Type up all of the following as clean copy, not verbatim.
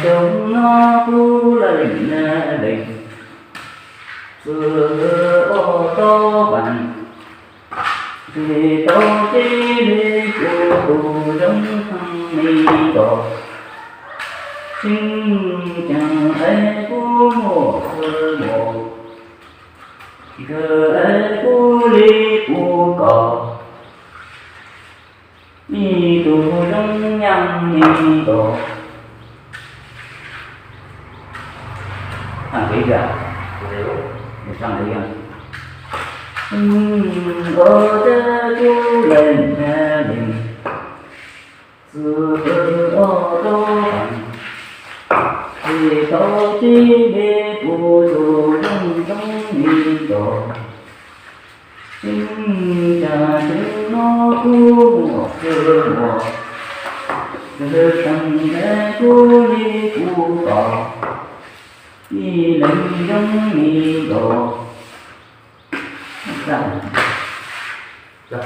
trong nó phu lên đình xưa ô tô bằng thì tôi chỉ đi của trong thăng mi tổ xin chẳng ai của một cơ ai của ly của cỏ mi tu trong nhâm mi tổ thằng cái gà một thằng cái gà ô tơ chú lên gia đình xưa ô tô bằng thì tôi chỉ để phụ dù trong miền tổ xin cha chúng nó cứu một cơ một cơ tâm để cứu đi cứu cỏ đi lên trong miền tổ ra ra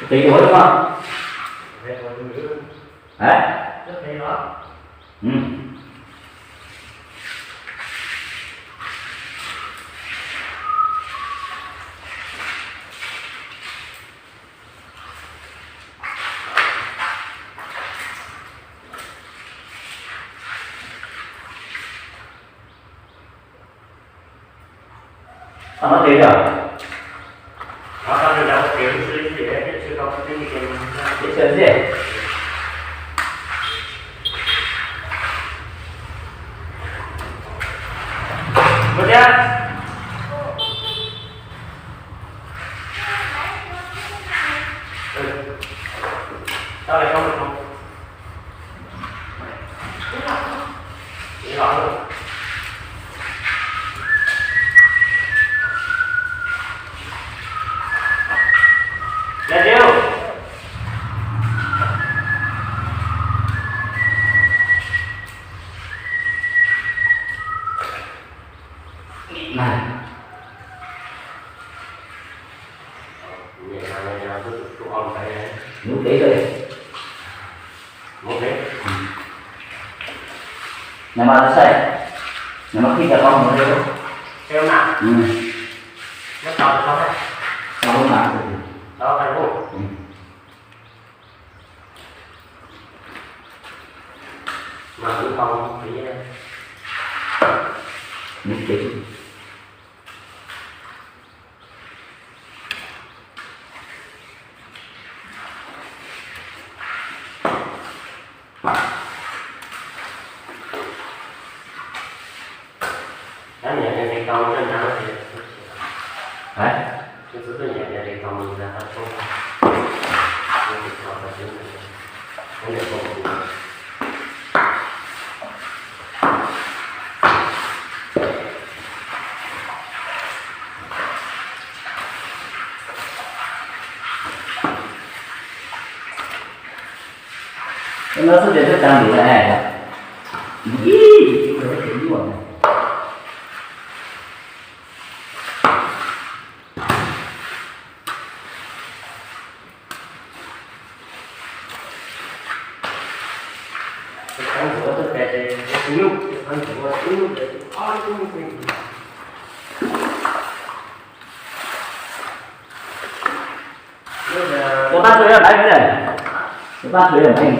tí tuổi đúng không? Đấy. Ừ. Nó tí rồi. Để chơi gì? Một nhá. Sao lại không được không? Đi lọ luôn. Lên điêu. Này. Ngủ kỹ rồi. Ngủ kỹ. Nhà mà nó xây. Nhà mà khi cả con ngủ đây. Theo nào? Ừ. Nó to được không đấy? To không nào? Đó phải không? Ừ. Mà cũng không thì ngủ kỹ. Đó nhẹ nhàng con trên nào thì đấy cái thứ nhẹ nhàng con ra hết không nhưng mà còn là chuyện này cái này còn nó xuất hiện rất trang bị là này ý cái chuyện gì Cái bát dưới ở đây cái này, cái bát dưới ở đây.